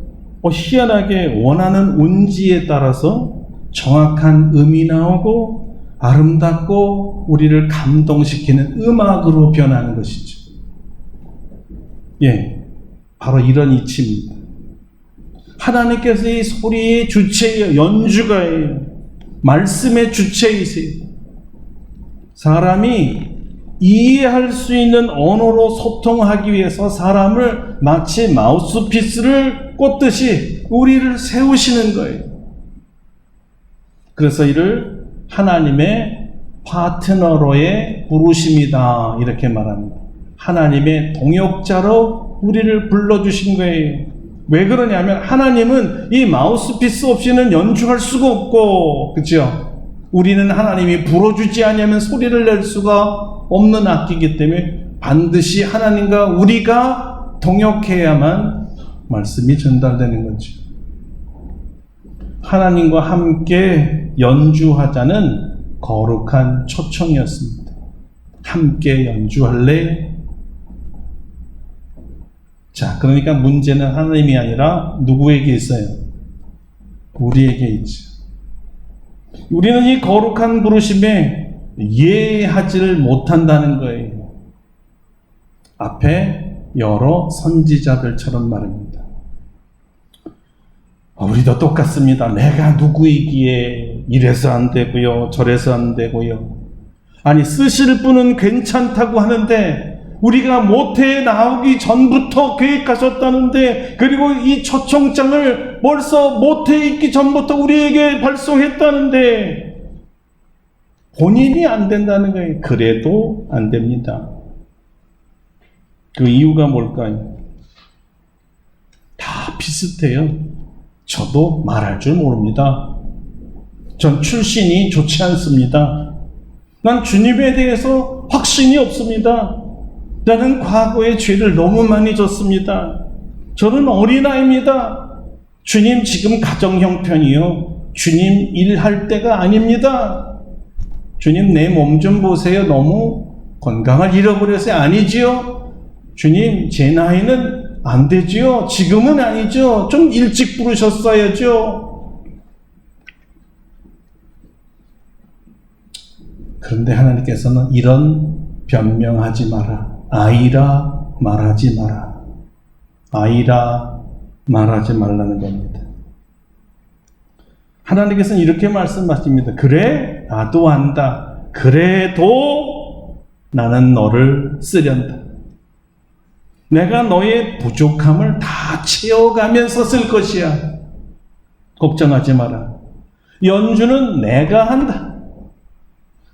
희한하게 원하는 운지에 따라서 정확한 음이 나오고 아름답고 우리를 감동시키는 음악으로 변하는 것이죠. 예, 바로 이런 이치입니다. 하나님께서 이 소리의 주체예요. 연주가예요. 말씀의 주체이세요. 사람이 이해할 수 있는 언어로 소통하기 위해서 사람을 마치 마우스피스를 꽂듯이 우리를 세우시는 거예요. 그래서 이를 하나님의 파트너로의 부르심이다 이렇게 말합니다. 하나님의 동역자로 우리를 불러주신 거예요. 왜 그러냐면 하나님은 이 마우스피스 없이는 연주할 수가 없고, 그렇죠? 우리는 하나님이 불어주지 않으면 소리를 낼 수가 없는 악기이기 때문에 반드시 하나님과 우리가 동역해야만 말씀이 전달되는 거죠. 하나님과 함께 연주하자는 거룩한 초청이었습니다. 함께 연주할래? 자, 그러니까 문제는 하나님이 아니라 누구에게 있어요? 우리에게 있죠. 우리는 이 거룩한 부르심에 예하지를 못한다는 거예요. 앞에 여러 선지자들처럼 말입니다. 우리도 똑같습니다. 내가 누구이기에 이래서 안 되고요, 저래서 안 되고요. 아니, 쓰실 분은 괜찮다고 하는데 우리가 모태에 나오기 전부터 계획하셨다는데, 그리고 이 초청장을 벌써 모태에 있기 전부터 우리에게 발송했다는데 본인이 안 된다는 거예요. 그래도 안 됩니다. 그 이유가 뭘까요? 다 비슷해요. 저도 말할 줄 모릅니다. 전 출신이 좋지 않습니다. 난 주님에 대해서 확신이 없습니다. 나는 과거에 죄를 너무 많이 졌습니다. 저는 어린아이입니다. 주님 지금 가정 형편이요. 주님 일할 때가 아닙니다. 주님 내 몸 좀 보세요. 너무 건강을 잃어버려서 아니지요. 주님 제 나이는 안 되지요. 지금은 아니죠. 좀 일찍 부르셨어야죠. 그런데 하나님께서는 이런 변명하지 마라. 아이라 말하지 마라. 아이라 말하지 말라는 겁니다. 하나님께서는 이렇게 말씀하십니다. 그래, 나도 안다. 그래도 나는 너를 쓰련다. 내가 너의 부족함을 다 채워가면서 쓸 것이야. 걱정하지 마라. 연주는 내가 한다.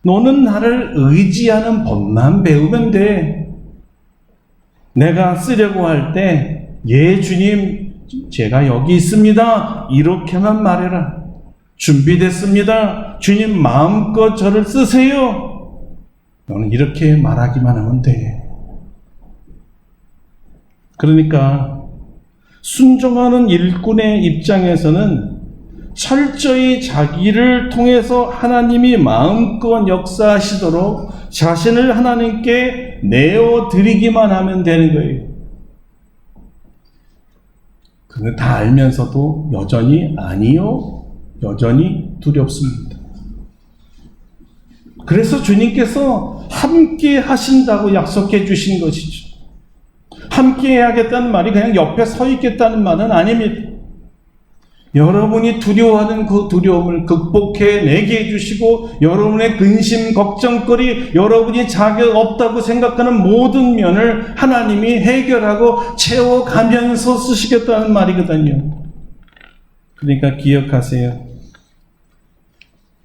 너는 나를 의지하는 법만 배우면 돼. 내가 쓰려고 할 때, 예, 주님, 제가 여기 있습니다. 이렇게만 말해라. 준비됐습니다. 주님, 마음껏 저를 쓰세요. 너는 이렇게 말하기만 하면 돼. 그러니까, 순종하는 일꾼의 입장에서는 철저히 자기를 통해서 하나님이 마음껏 역사하시도록 자신을 하나님께 내어드리기만 하면 되는 거예요. 그걸 다 알면서도 여전히 아니요, 여전히 두렵습니다. 그래서 주님께서 함께 하신다고 약속해 주신 것이죠. 함께 해야겠다는 말이 그냥 옆에 서 있겠다는 말은 아닙니다. 여러분이 두려워하는 그 두려움을 극복해내게 해주시고, 여러분의 근심, 걱정거리, 여러분이 자격 없다고 생각하는 모든 면을 하나님이 해결하고 채워가면서 쓰시겠다는 말이거든요. 그러니까 기억하세요.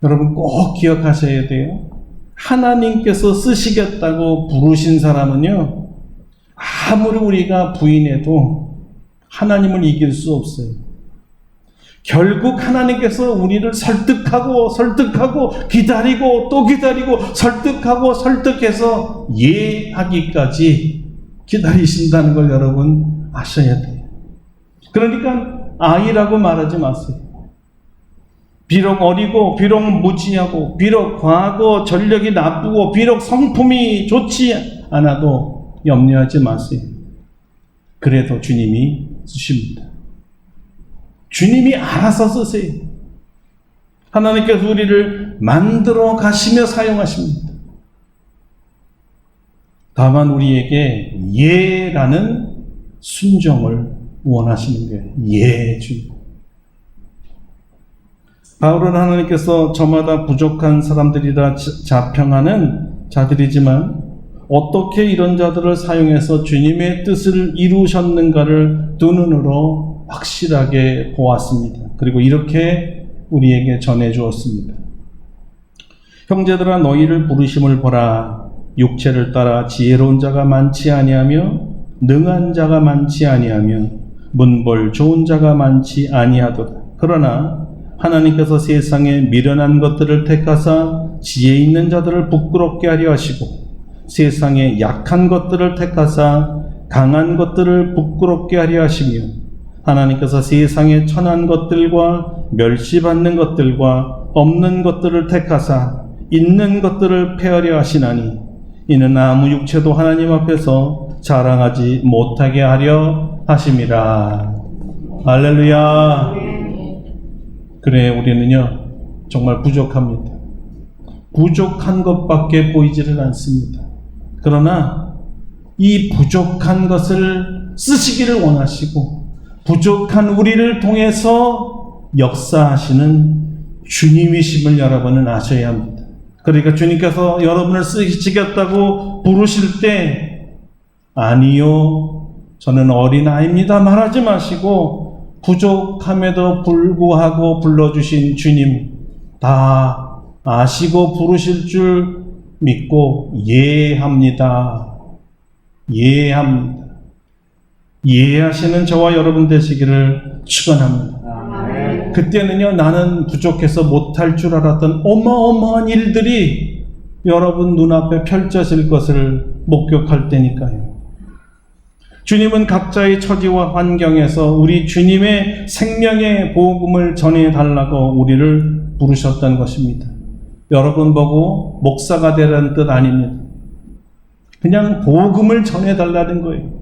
여러분 꼭 기억하셔야 돼요. 하나님께서 쓰시겠다고 부르신 사람은요, 아무리 우리가 부인해도 하나님을 이길 수 없어요. 결국 하나님께서 우리를 설득하고 기다리고 또 기다리고 설득해서 예하기까지 기다리신다는 걸 여러분 아셔야 돼요. 그러니까 아이라고 말하지 마세요. 비록 어리고, 비록 무지하고, 비록 과거 전력이 나쁘고, 비록 성품이 좋지 않아도 염려하지 마세요. 그래도 주님이 쓰십니다. 주님이 알아서 쓰세요. 하나님께서 우리를 만들어 가시며 사용하십니다. 다만 우리에게 예라는 순종을 원하시는 거예요. 예, 주님. 바울은 하나님께서 저마다 부족한 사람들이라 자평하는 자들이지만 어떻게 이런 자들을 사용해서 주님의 뜻을 이루셨는가를 두 눈으로 확실하게 보았습니다. 그리고 이렇게 우리에게 전해 주었습니다. 형제들아 너희를 부르심을 보라. 육체를 따라 지혜로운 자가 많지 아니하며 능한 자가 많지 아니하며 문벌 좋은 자가 많지 아니하도다. 그러나 하나님께서 세상에 미련한 것들을 택하사 지혜 있는 자들을 부끄럽게 하려 하시고 세상에 약한 것들을 택하사 강한 것들을 부끄럽게 하려 하시며 하나님께서 세상에 천한 것들과 멸시받는 것들과 없는 것들을 택하사 있는 것들을 폐하려 하시나니 이는 아무 육체도 하나님 앞에서 자랑하지 못하게 하려 하심이라. 할렐루야. 그래, 우리는요 정말 부족합니다. 부족한 것밖에 보이지를 않습니다. 그러나 이 부족한 것을 쓰시기를 원하시고 부족한 우리를 통해서 역사하시는 주님이심을 여러분은 아셔야 합니다. 그러니까 주님께서 여러분을 쓰시겠다고 부르실 때 아니요 저는 어린아이입니다 말하지 마시고 부족함에도 불구하고 불러주신 주님 다 아시고 부르실 줄 믿고 예합니다. 예합니다. 예하시는 저와 여러분 되시기를 축원합니다. 그때는요 나는 부족해서 못할 줄 알았던 어마어마한 일들이 여러분 눈앞에 펼쳐질 것을 목격할 때니까요. 주님은 각자의 처지와 환경에서 우리 주님의 생명의 복음을 전해달라고 우리를 부르셨던 것입니다. 여러분 보고 목사가 되라는 뜻 아닙니다. 그냥 복음을 전해달라는 거예요.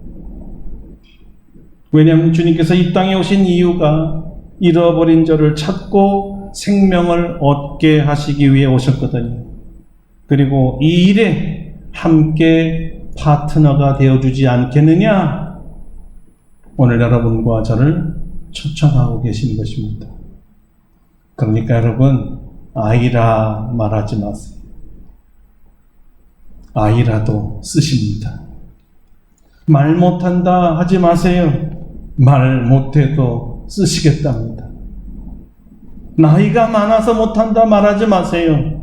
왜냐하면 주님께서 이 땅에 오신 이유가 잃어버린 자를 찾고 생명을 얻게 하시기 위해 오셨거든요. 그리고 이 일에 함께 파트너가 되어주지 않겠느냐? 오늘 여러분과 저를 초청하고 계신 것입니다. 그러니까 여러분 아이라 말하지 마세요. 아이라도 쓰십니다. 말 못한다 하지 마세요. 말 못해도 쓰시겠답니다. 나이가 많아서 못한다 말하지 마세요.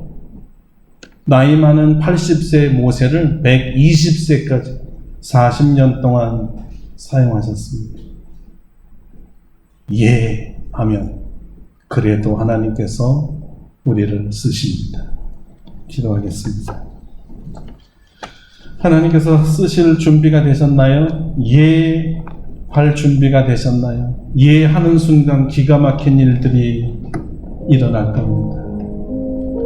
나이 많은 80세 모세를 120세까지 40년 동안 사용하셨습니다. 예 하면 그래도 하나님께서 우리를 쓰십니다. 기도하겠습니다. 하나님께서 쓰실 준비가 되셨나요? 예 할 준비가 되셨나요? 예 하는 순간 기가 막힌 일들이 일어날 겁니다.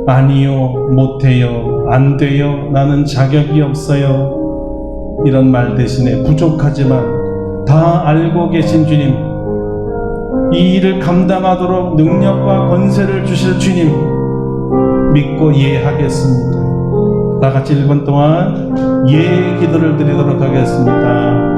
아니요, 못해요, 안 돼요, 나는 자격이 없어요. 이런 말 대신에 부족하지만 다 알고 계신 주님, 이 일을 감당하도록 능력과 권세를 주실 주님 믿고 예하겠습니다. 다 같이 1분 동안 예 기도를 드리도록 하겠습니다.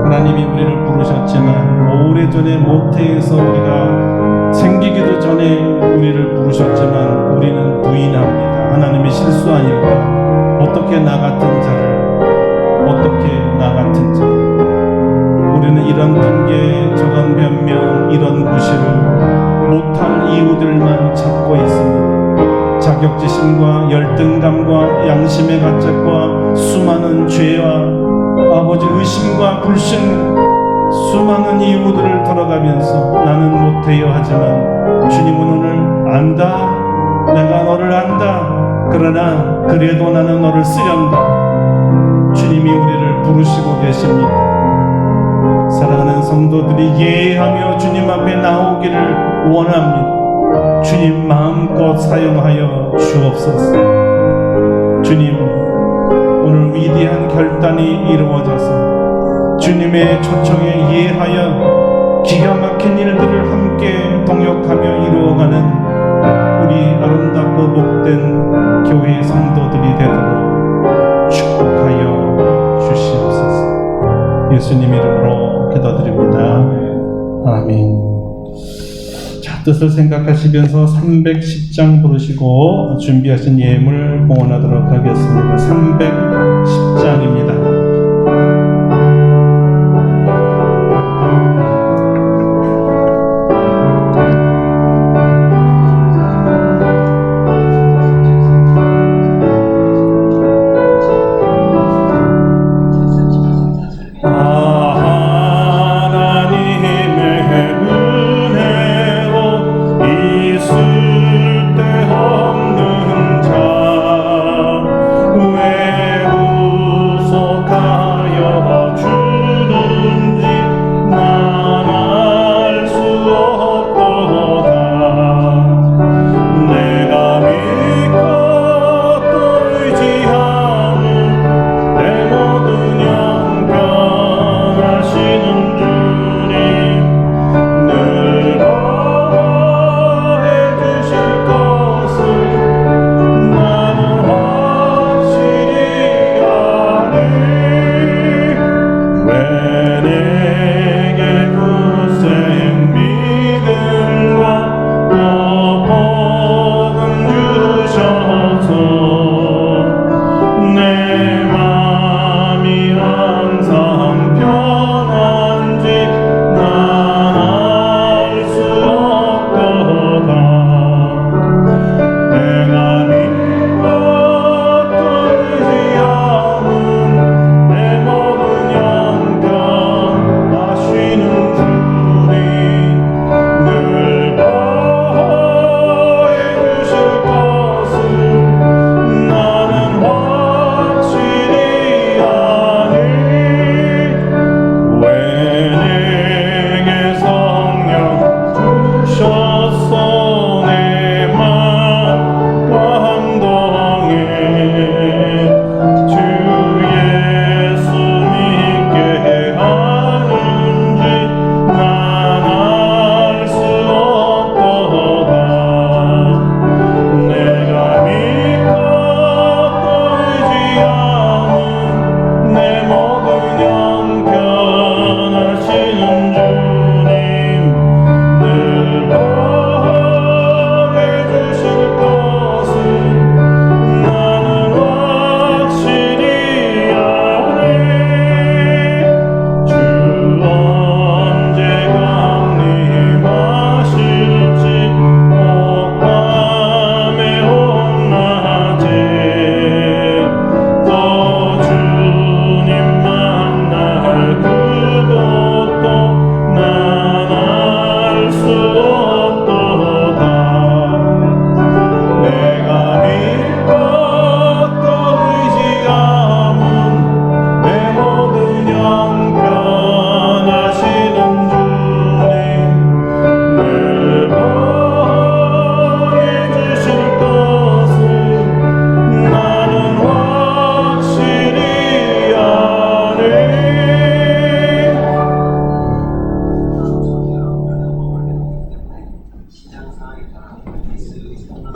하나님이 우리를 부르셨지만 오래전에 모태에서 우리가 생기기도 전에 우리를 부르셨지만 우리는 부인합니다. 하나님이 실수 아닐까? 어떻게 나 같은 자를, 어떻게 나 같은 자를. 우리는 이런 핑계, 저런 변명, 이런 구실을 못할 이유들만 찾고 있습니다. 자격지심과 열등감과 양심의 가책과 수많은 죄와 아버지 의심과 불신, 수많은 이유들을 돌아가면서 나는 못해요 하지만 주님은 오늘 안다, 내가 너를 안다, 그러나 그래도 나는 너를 쓰련다. 주님이 우리를 부르시고 계십니다. 사랑하는 성도들이 예하며 주님 앞에 나오기를 원합니다. 주님 마음껏 사용하여 주옵소서. 주님 오늘 위대한 결단이 이루어져서 주님의 초청에 예하여 기가 막힌 일들을 함께 동역하며 이루어가는 우리 아름답고 복된 교회 성도들이 되도록 축복하여 주시옵소서. 예수 예수님 이름으로 기도드립니다. 아멘. 자, 뜻을 생각하시면서 310장 부르시고 준비하신 예물 봉헌하도록 하겠습니다. 310장입니다.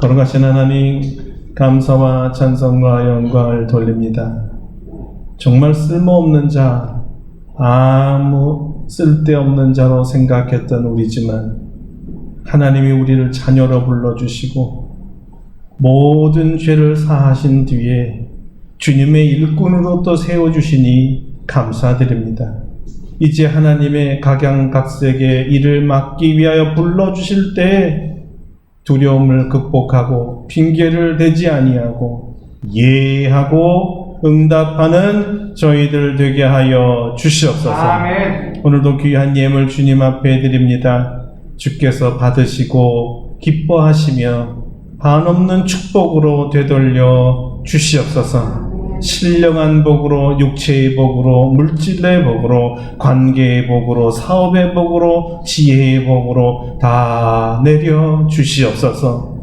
거룩하신 하나님, 감사와 찬송과 영광을 돌립니다. 정말 쓸모없는 자, 아무 쓸데없는 자로 생각했던 우리지만 하나님이 우리를 자녀로 불러주시고 모든 죄를 사하신 뒤에 주님의 일꾼으로 또 세워주시니 감사드립니다. 이제 하나님의 각양각색의 일을 맡기 위하여 불러주실 때 두려움을 극복하고 핑계를 대지 아니하고 예하고 응답하는 저희들 되게 하여 주시옵소서. 아멘. 오늘도 귀한 예물 주님 앞에 드립니다. 주께서 받으시고 기뻐하시며 한없는 축복으로 되돌려 주시옵소서. 신령한 복으로, 육체의 복으로, 물질의 복으로, 관계의 복으로, 사업의 복으로, 지혜의 복으로 다 내려 주시옵소서.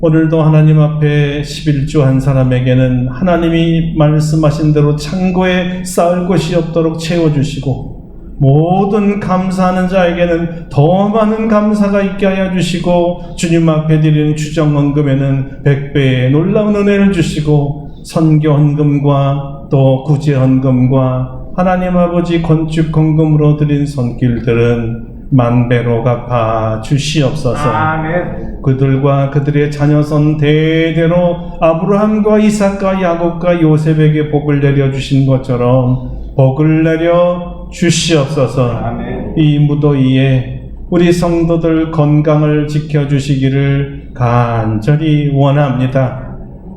오늘도 하나님 앞에 11조 한 사람에게는 하나님이 말씀하신 대로 창고에 쌓을 곳이 없도록 채워주시고, 모든 감사하는 자에게는 더 많은 감사가 있게 하여 주시고, 주님 앞에 드리는 주정헌금에는 100배의 놀라운 은혜를 주시고, 선교 헌금과 또 구제 헌금과 하나님 아버지 건축 헌금으로 드린 손길들은 만배로 갚아 주시옵소서. 아멘. 그들과 그들의 자녀선 대대로 아브라함과 이삭과 야곱과 요셉에게 복을 내려 주신 것처럼 복을 내려 주시옵소서. 아멘. 이 무더위에 우리 성도들 건강을 지켜주시기를 간절히 원합니다.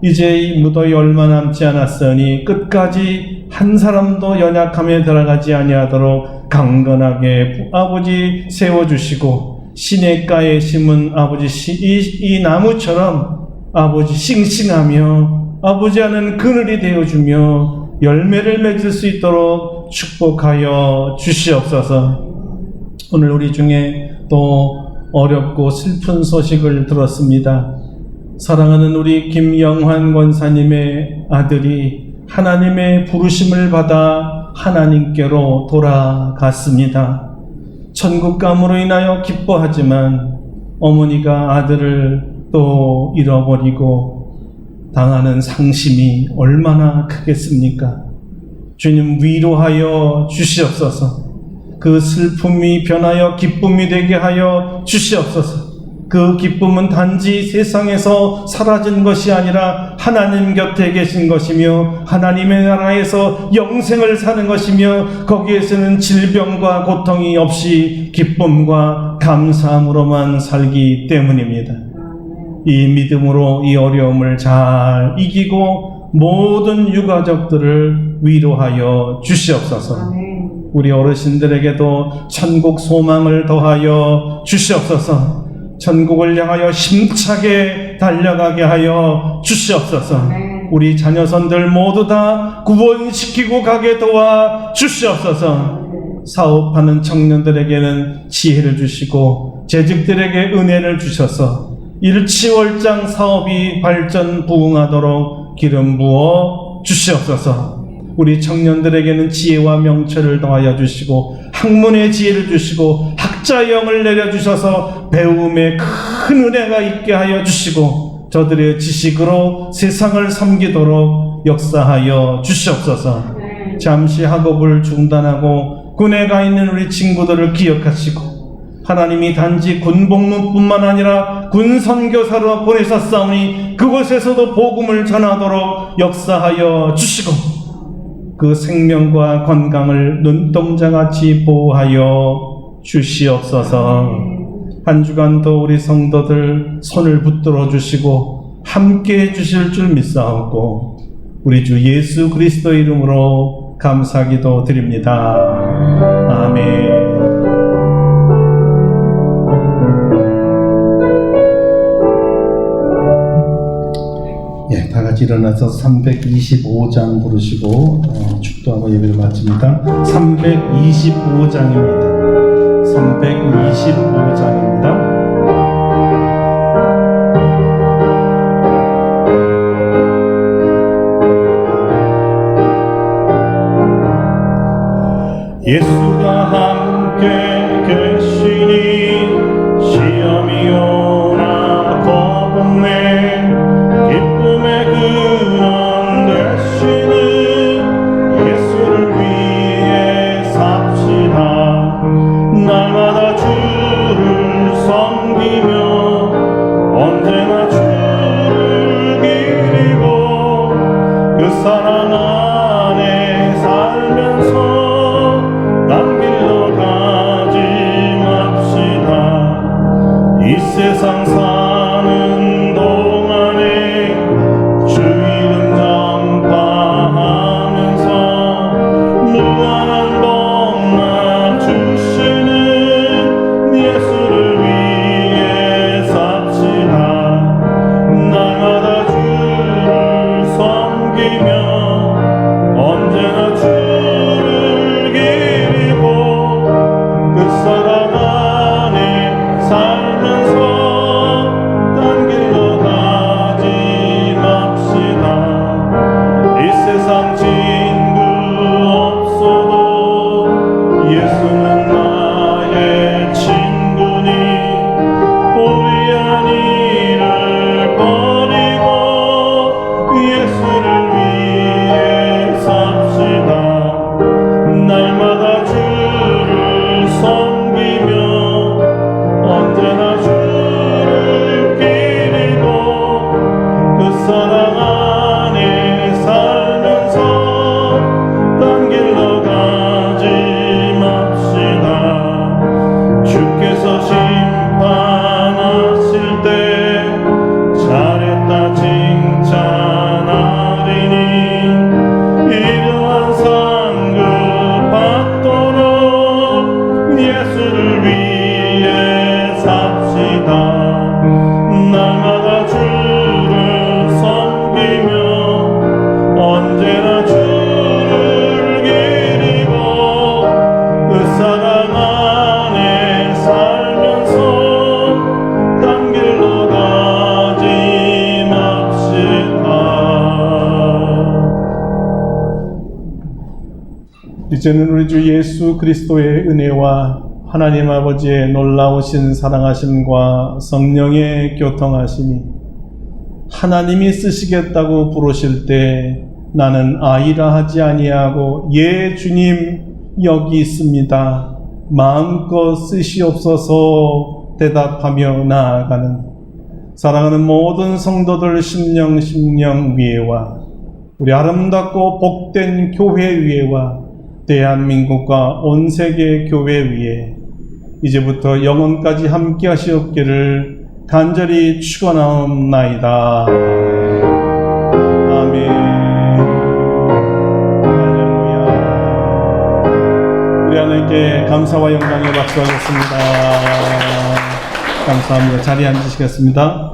이제 이 무더위 얼마 남지 않았으니 끝까지 한 사람도 연약함에 들어가지 아니하도록 강건하게 아버지 세워주시고 시냇가에 심은 아버지 이 나무처럼 아버지 싱싱하며 아버지 하는 그늘이 되어주며 열매를 맺을 수 있도록 축복하여 주시옵소서. 오늘 우리 중에 또 어렵고 슬픈 소식을 들었습니다. 사랑하는 우리 김영환 권사님의 아들이 하나님의 부르심을 받아 하나님께로 돌아갔습니다. 천국감으로 인하여 기뻐하지만 어머니가 아들을 또 잃어버리고 당하는 상심이 얼마나 크겠습니까? 주님 위로하여 주시옵소서. 그 슬픔이 변하여 기쁨이 되게 하여 주시옵소서. 그 기쁨은 단지 세상에서 사라진 것이 아니라 하나님 곁에 계신 것이며 하나님의 나라에서 영생을 사는 것이며 거기에서는 질병과 고통이 없이 기쁨과 감사함으로만 살기 때문입니다. 이 믿음으로 이 어려움을 잘 이기고 모든 유가족들을 위로하여 주시옵소서. 우리 어르신들에게도 천국 소망을 더하여 주시옵소서. 천국을 향하여 힘차게 달려가게 하여 주시옵소서. 우리 자녀선들 모두 다 구원시키고 가게 도와 주시옵소서. 사업하는 청년들에게는 지혜를 주시고 재직들에게 은혜를 주셔서 일치월장 사업이 발전 부흥하도록 기름 부어 주시옵소서. 우리 청년들에게는 지혜와 명철을 더하여 주시고 학문의 지혜를 주시고 학자의 영을 내려주셔서 배움에 큰 은혜가 있게 하여 주시고 저들의 지식으로 세상을 섬기도록 역사하여 주시옵소서. 잠시 학업을 중단하고 군에 가 있는 우리 친구들을 기억하시고 하나님이 단지 군복무뿐만 아니라 군선교사로 보내셨사오니 그곳에서도 복음을 전하도록 역사하여 주시고 그 생명과 건강을 눈동자같이 보호하여 주시옵소서. 한 주간도 우리 성도들 손을 붙들어 주시고 함께 해 주실 줄 믿사옵고 우리 주 예수 그리스도 이름으로 감사기도 드립니다. 아멘. 예, 다 같이 일어나서 325장 부르시고 축도하고 예배를 마칩니다. 325장입니다. 325장입니다. 예수가 함께 계시니 시험이 오나 겁없네 기쁨의 근원 되시는 예수를 위해 삽시다. 날마다 주를 섬기며 언제나 주를 기리고 그 사랑 안에 살면서 딴 길로 가지 맙시다. 이 세상 사는 동안에 주 이름 전파하면서 무한한 복락 주시는 예수를 위해 삽시다. 날마다 주를 섬기며 언제나 주를 기리고 그 사랑 안에 살면서 이제는 우리 주 예수 그리스도의 은혜와 하나님 아버지의 놀라우신 사랑하심과 성령의 교통하심이 하나님이 쓰시겠다고 부르실 때 나는 아이라 하지 아니하고 예 주님 여기 있습니다. 마음껏 쓰시옵소서 대답하며 나아가는 사랑하는 모든 성도들 심령 위에와 우리 아름답고 복된 교회 위에와 대한민국과 온 세계 교회 위에 이제부터 영원까지 함께 하시옵기를 간절히 축원하옵나이다. 아멘. 할렐루야. 우리 하나님께 감사와 영광의 박수 하겠습니다. 감사합니다. 자리에 앉으시겠습니다.